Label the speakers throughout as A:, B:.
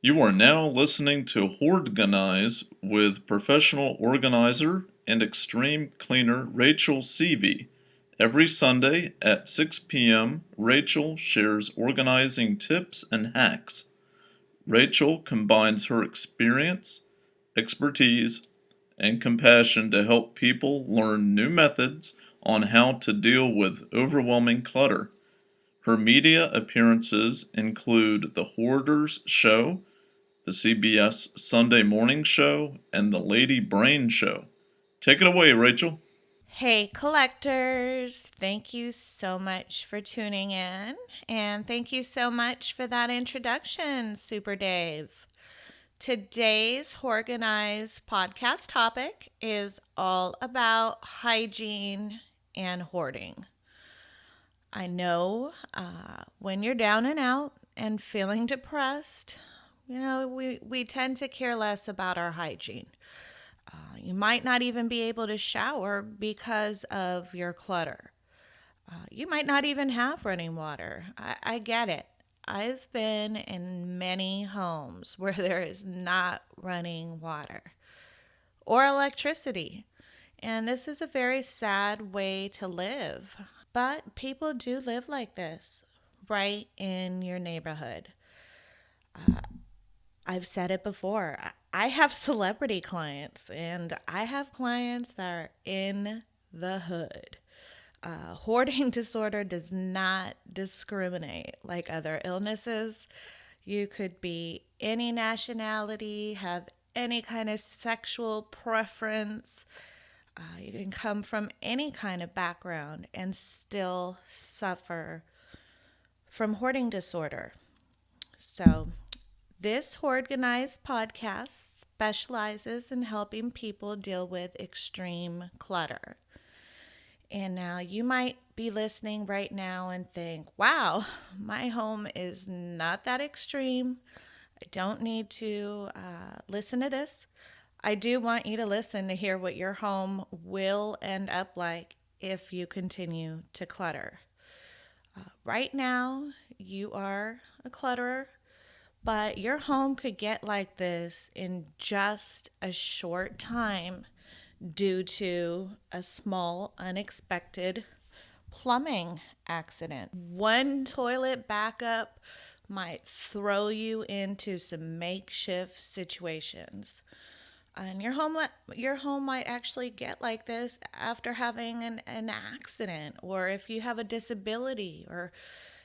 A: You are now listening to Hoardganize with professional organizer and extreme cleaner Rachel Seavey. Every Sunday at 6 p.m., Rachel shares organizing tips and hacks. Rachel combines her experience, expertise, and compassion to help people learn new methods on how to deal with overwhelming clutter. Her media appearances include The Hoarders Show, the CBS Sunday Morning Show, and the Lady Brain Show. Take it away, Rachel.
B: Hey, collectors. Thank you so much for tuning in. And thank you so much for that introduction, Super Dave. Today's Hoardganize podcast topic is all about hygiene and hoarding. I know when you're down and out and feeling depressed, we tend to care less about our hygiene. You might not even be able to shower because of your clutter. You might not even have running water. I get it. I've been in many homes where there is not running water or electricity. And this is a very sad way to live. But people do live like this right in your neighborhood. I've said it before. I have celebrity clients, and I have clients that are in the hood. Hoarding disorder does not discriminate like other illnesses. You could be any nationality, have any kind of sexual preference. You can come from any kind of background and still suffer from hoarding disorder. So, this Hoardganize podcast specializes in helping people deal with extreme clutter. And now you might be listening right now and think, wow, my home is not that extreme. I don't need to listen to this. I do want you to listen to hear what your home will end up like if you continue to clutter. Right now, you are a clutterer, but your home could get like this in just a short time due to a small, unexpected plumbing accident. One toilet backup might throw you into some makeshift situations. And your home might actually get like this after having an accident, or if you have a disability or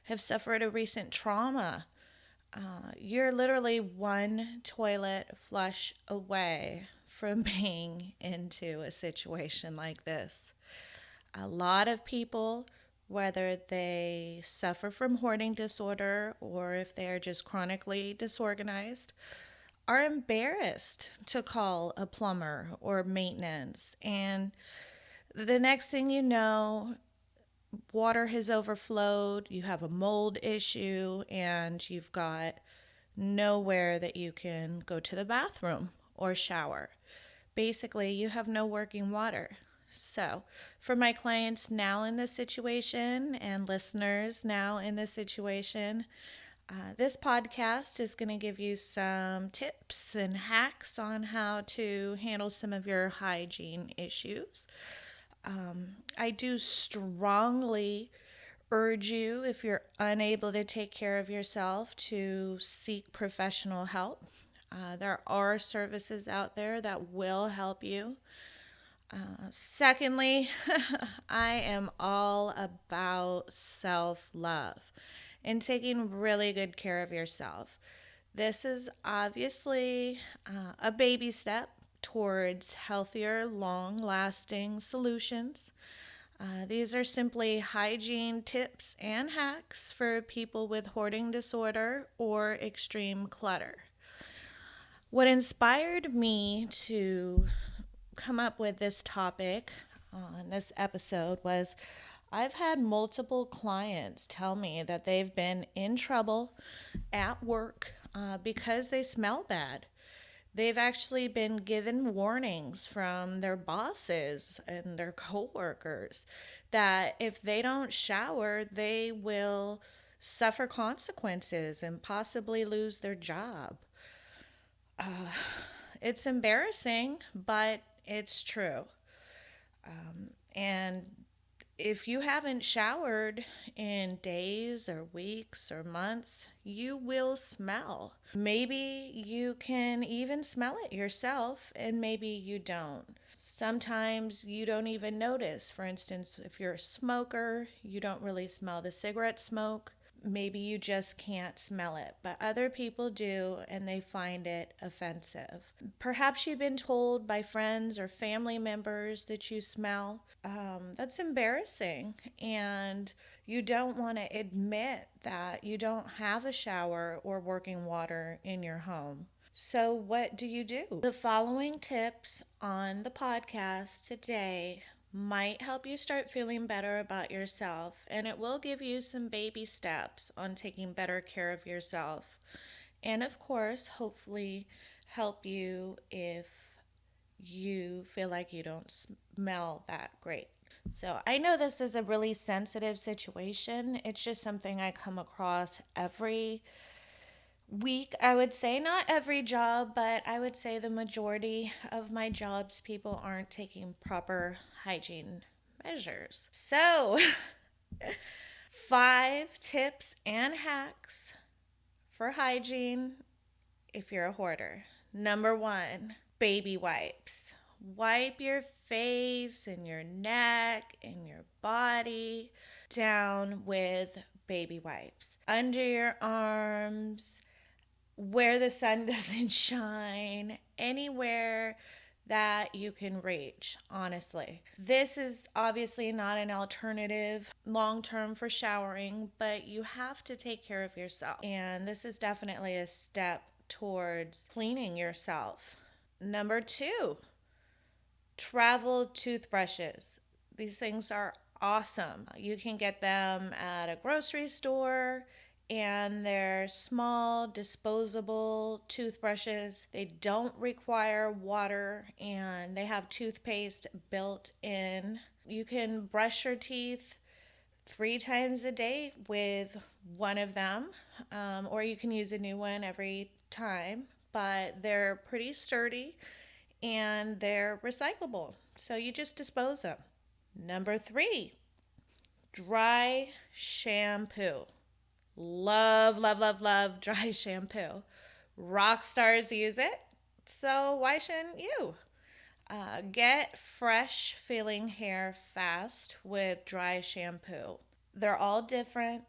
B: have suffered a recent trauma. You're literally one toilet flush away from being into a situation like this. A lot of people, whether they suffer from hoarding disorder or if they are just chronically disorganized, are embarrassed to call a plumber or maintenance. And the next thing you know, water has overflowed, you have a mold issue, and you've got nowhere that you can go to the bathroom or shower. Basically, you have no working water. So, for my clients now in this situation and listeners now in this situation, this podcast is going to give you some tips and hacks on how to handle some of your hygiene issues. I do strongly urge you, if you're unable to take care of yourself, to seek professional help. There are services out there that will help you. Secondly, I am all about self love and taking really good care of yourself. This is obviously a baby step towards healthier, long lasting solutions. These are simply hygiene tips and hacks for people with hoarding disorder or extreme clutter. What inspired me to come up with this topic on this episode was I've had multiple clients tell me that they've been in trouble at work because they smell bad. They've actually been given warnings from their bosses and their coworkers that if they don't shower, they will suffer consequences and possibly lose their job. It's embarrassing, but it's true. And if you haven't showered in days or weeks or months, you will smell. Maybe you can even smell it yourself, and maybe you don't. Sometimes you don't even notice. For instance, if you're a smoker, you don't really smell the cigarette smoke. Maybe you just can't smell it, but other people do and they find it offensive. Perhaps you've been told by friends or family members that you smell. That's embarrassing, and you don't want to admit that you don't have a shower or working water in your home. So, what do you do? The following tips on the podcast today might help you start feeling better about yourself, and it will give you some baby steps on taking better care of yourself. And of course, hopefully, help you if you feel like you don't smell that great. So, I know this is a really sensitive situation. It's just something I come across every week. I would say not every job, but I would say the majority of my jobs, people aren't taking proper hygiene measures. So, 5 tips and hacks for hygiene if you're a hoarder. Number 1, baby wipes. Wipe your face and your neck and your body down with baby wipes. Under your arms, where the sun doesn't shine, anywhere that you can reach, honestly. This is obviously not an alternative long term for showering, but you have to take care of yourself. And this is definitely a step towards cleaning yourself. Number 2, travel toothbrushes. These things are awesome. You can get them at a grocery store, and they're small, disposable toothbrushes. They don't require water, and they have toothpaste built in. You can brush your teeth 3 times a day with one of them, or you can use a new one every time, but they're pretty sturdy and they're recyclable. So you just dispose them. Number 3, dry shampoo. Love, love, love, love dry shampoo. Rock stars use it, so why shouldn't you? Get fresh feeling hair fast with dry shampoo. They're all different.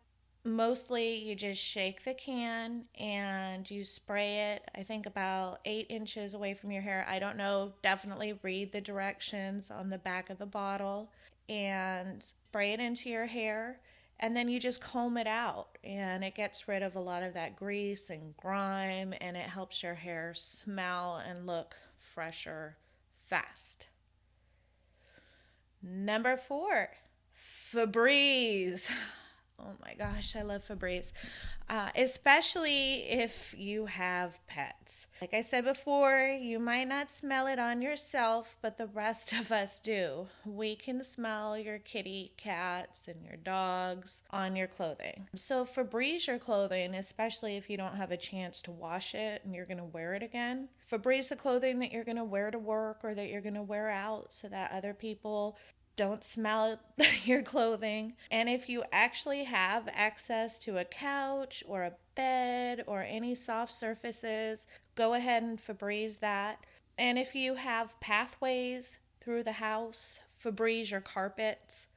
B: Mostly you just shake the can and you spray it, I think about 8 inches away from your hair. I don't know, definitely read the directions on the back of the bottle and spray it into your hair. And then you just comb it out, and it gets rid of a lot of that grease and grime, and it helps your hair smell and look fresher fast. Number 4, Febreze. Oh my gosh, I love Febreze. Especially if you have pets. Like I said before, you might not smell it on yourself, but the rest of us do. We can smell your kitty cats and your dogs on your clothing. So Febreze your clothing, especially if you don't have a chance to wash it and you're going to wear it again. Febreze the clothing that you're going to wear to work or that you're going to wear out so that other people don't smell your clothing. And if you actually have access to a couch or a bed or any soft surfaces, go ahead and Febreze that. And if you have pathways through the house, Febreze your carpets.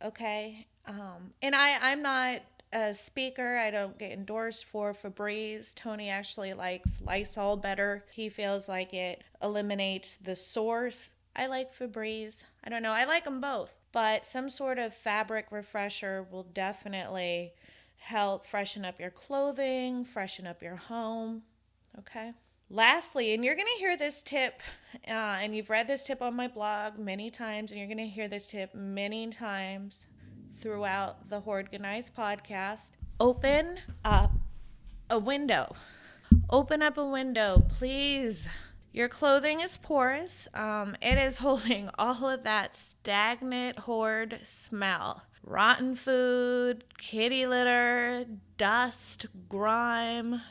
B: Okay. I'm not a speaker. I don't get endorsed for Febreze. Tony actually likes Lysol better. He feels like it eliminates the source. I like Febreze. I don't know. I like them both. But some sort of fabric refresher will definitely help freshen up your clothing, freshen up your home. Okay. Lastly, and you're going to hear this tip, and you've read this tip on my blog many times, and you're going to hear this tip many times throughout the Hoardganize podcast. Open up a window. Open up a window, please. Your clothing is porous. It is holding all of that stagnant hoard smell. Rotten food, kitty litter, dust, grime,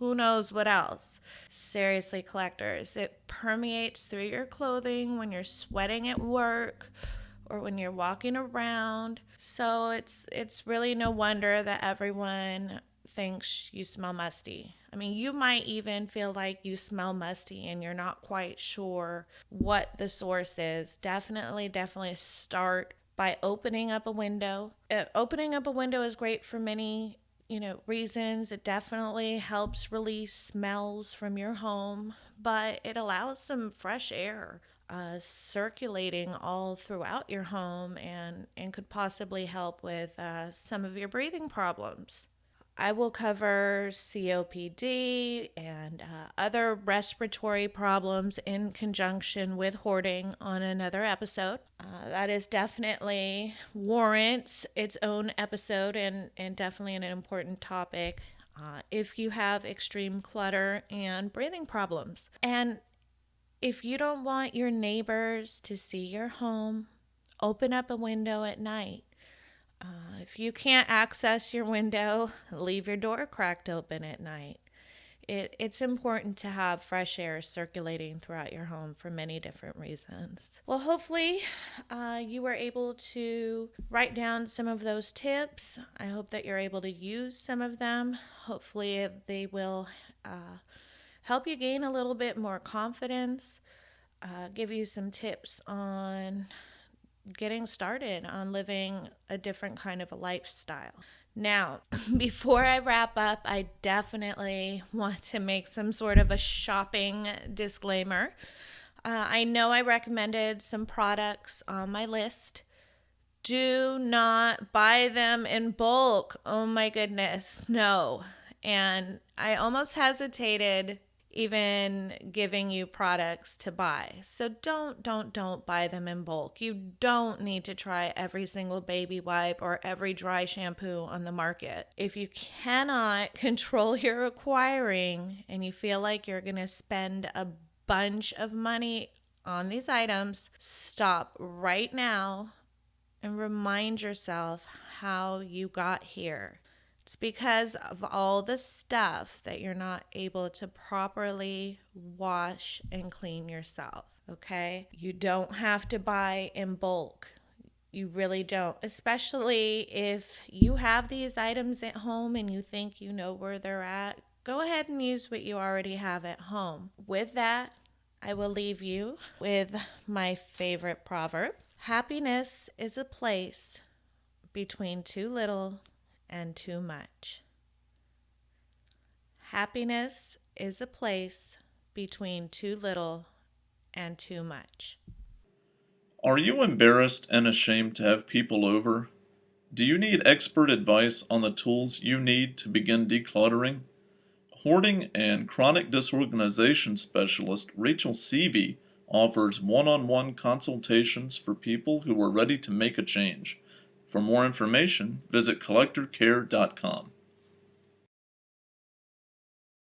B: who knows what else. Seriously, collectors, it permeates through your clothing when you're sweating at work or when you're walking around. So it's really no wonder that everyone thinks you smell musty. I mean, you might even feel like you smell musty and you're not quite sure what the source is. Definitely start by opening up a window. Opening up a window is great for many reasons. It definitely helps release smells from your home, but it allows some fresh air circulating all throughout your home and could possibly help with some of your breathing problems. I will cover COPD and other respiratory problems in conjunction with hoarding on another episode. That is definitely warrants its own episode and definitely an important topic if you have extreme clutter and breathing problems. And if you don't want your neighbors to see your home, open up a window at night. If you can't access your window, leave your door cracked open at night. It's important to have fresh air circulating throughout your home for many different reasons. Well, hopefully, you were able to write down some of those tips. I hope that you're able to use some of them. Hopefully, they will help you gain a little bit more confidence, give you some tips on getting started on living a different kind of a lifestyle. Now, before I wrap up, I definitely want to make some sort of a shopping disclaimer. I know I recommended some products on my list. Do not buy them in bulk. Oh my goodness, no. And I almost hesitated even giving you products to buy. So don't buy them in bulk. You don't need to try every single baby wipe or every dry shampoo on the market. If you cannot control your acquiring and you feel like you're going to spend a bunch of money on these items, stop right now and remind yourself how you got here. It's because of all the stuff that you're not able to properly wash and clean yourself, okay? You don't have to buy in bulk. You really don't, especially if you have these items at home and you think you know where they're at. Go ahead and use what you already have at home. With that, I will leave you with my favorite proverb. Happiness is a place between too little and too much. Happiness is a place between too little and too much.
A: Are you embarrassed and ashamed to have people over? Do you need expert advice on the tools you need to begin decluttering? Hoarding and chronic disorganization specialist Rachel Seavey offers one-on-one consultations for people who are ready to make a change. For more information, visit collectorcare.com.